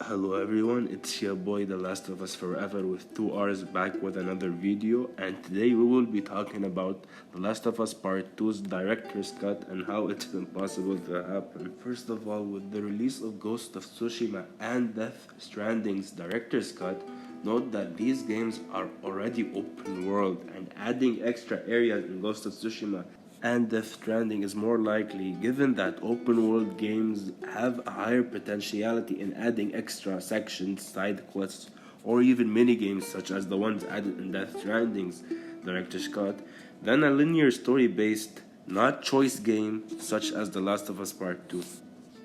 Hello everyone, it's your boy The Last of Us Forever with 2 hours back with another video, and today we will be talking about The Last of Us Part 2's director's cut and how it's impossible to happen. First of all, with the release of Ghost of Tsushima and Death Stranding's director's cut, note that these games are already open world, and adding extra areas in Ghost of Tsushima and Death Stranding is more likely, given that open world games have a higher potentiality in adding extra sections, side quests, or even mini games such as the ones added in Death Stranding's director's cut, than a linear story based, not choice game such as The Last of Us Part 2.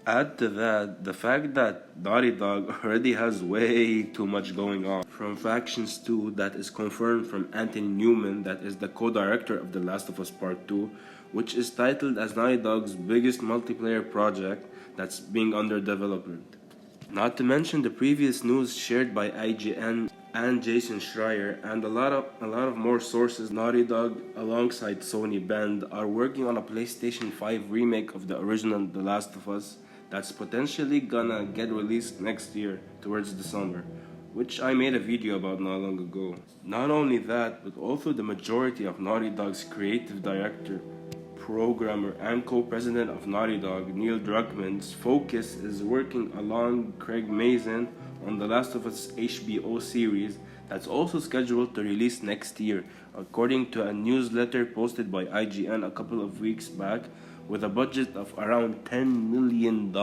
Add to that the fact that Naughty Dog already has way too much going on. From Factions 2 that is confirmed from Anthony Newman, that is the co-director of The Last of Us Part 2, which is titled as Naughty Dog's biggest multiplayer project that's being under development. Not to mention the previous news shared by IGN and Jason Schreier and a lot of more sources. Naughty Dog alongside Sony Bend are working on a PlayStation 5 remake of the original The Last of Us that's potentially gonna get released next year towards the summer, which I made a video about not long ago. Not only that, but also the majority of Naughty Dog's creative director, programmer, and co-president of Naughty Dog, Neil Druckmann's focus is working along Craig Mazin on The Last of Us HBO series that's also scheduled to release next year, according to a newsletter posted by IGN a couple of weeks back, with a budget of around $10 million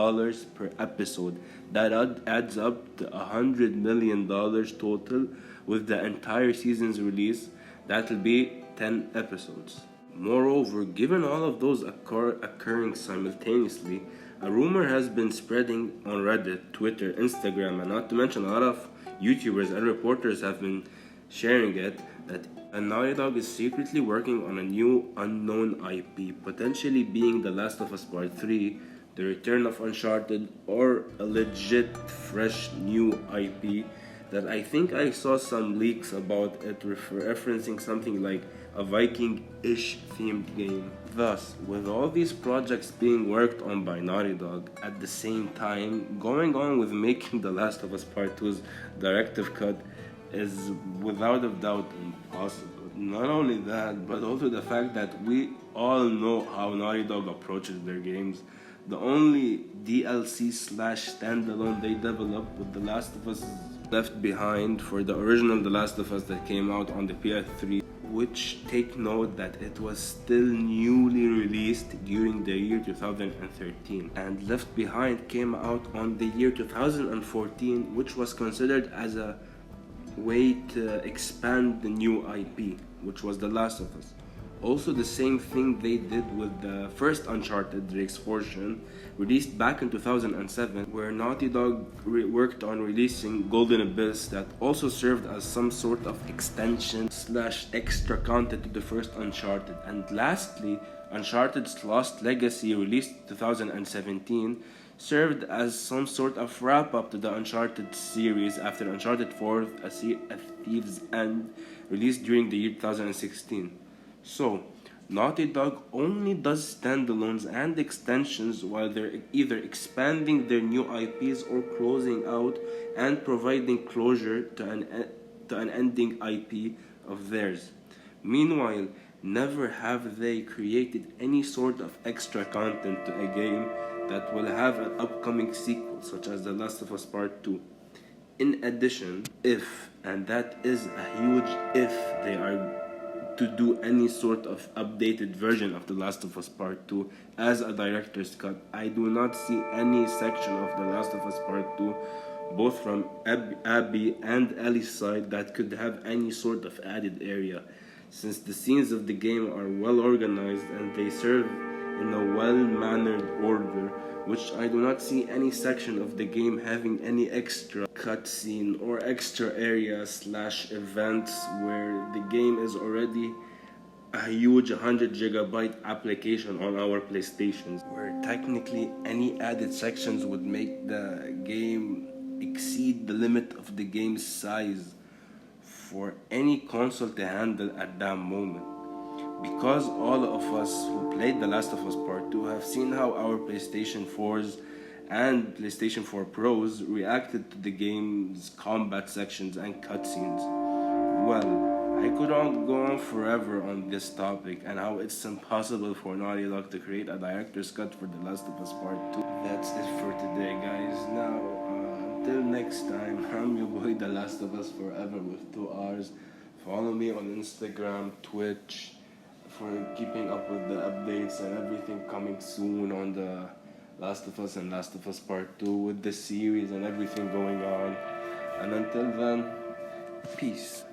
per episode. That adds up to $100 million total with the entire season's release. That'll be 10 episodes. Moreover, given all of those occurring simultaneously, a rumor has been spreading on Reddit, Twitter, Instagram, and not to mention a lot of YouTubers and reporters have been sharing it, that Naughty Dog is secretly working on a new unknown IP, potentially being The Last of Us Part 3, The Return of Uncharted, or a legit fresh new IP that I think I saw some leaks about it referencing something like a Viking-ish themed game. Thus, with all these projects being worked on by Naughty Dog at the same time, going on with making The Last of Us Part 2's directive cut is without a doubt impossible. Not only that, but also the fact that we all know how Naughty Dog approaches their games. The only DLC slash standalone they developed with The Last of Us Left Behind for the original The Last of Us that came out on the PS3, which take note that it was still newly released during the year 2013, and Left Behind came out on the year 2014, which was considered as a way to expand the new IP, which was The Last of Us. Also, the same thing they did with the first Uncharted, Drake's Fortune, released back in 2007, where Naughty Dog worked on releasing Golden Abyss that also served as some sort of extension slash extra content to the first Uncharted. And lastly, Uncharted's Lost Legacy, released 2017, served as some sort of wrap-up to the Uncharted series after Uncharted 4, A Thief's End, released during the year 2016. So, Naughty Dog only does standalones and extensions while they're either expanding their new IPs or closing out and providing closure to an ending IP of theirs. Meanwhile, never have they created any sort of extra content to a game that will have an upcoming sequel, such as The Last of Us Part 2. In addition, if, and that is a huge if, they are to do any sort of updated version of The Last of Us Part 2 as a director's cut, I do not see any section of The Last of Us Part 2, both from Abby and Ellie's side, that could have any sort of added area, since the scenes of the game are well organized and they serve in a well-mannered order, which I do not see any section of the game having any extra cutscene or extra area slash events where the game is already a huge 100 GB application on our PlayStations, where technically any added sections would make the game exceed the limit of the game's size for any console to handle at that moment. Because all of us who played The Last of Us Part 2 have seen how our PlayStation 4s and PlayStation 4 Pros reacted to the game's combat sections and cutscenes. Well, I could go on forever on this topic and how it's impossible for Naughty Dog to create a director's cut for The Last of Us Part 2. That's it for today, guys. Now, until next time, I'm your boy, The Last of Us Forever with 2 R's. Follow me on Instagram, Twitch, for keeping up with the updates and everything coming soon on the Last of Us and Last of Us Part 2 with the series and everything going on. And until then, peace.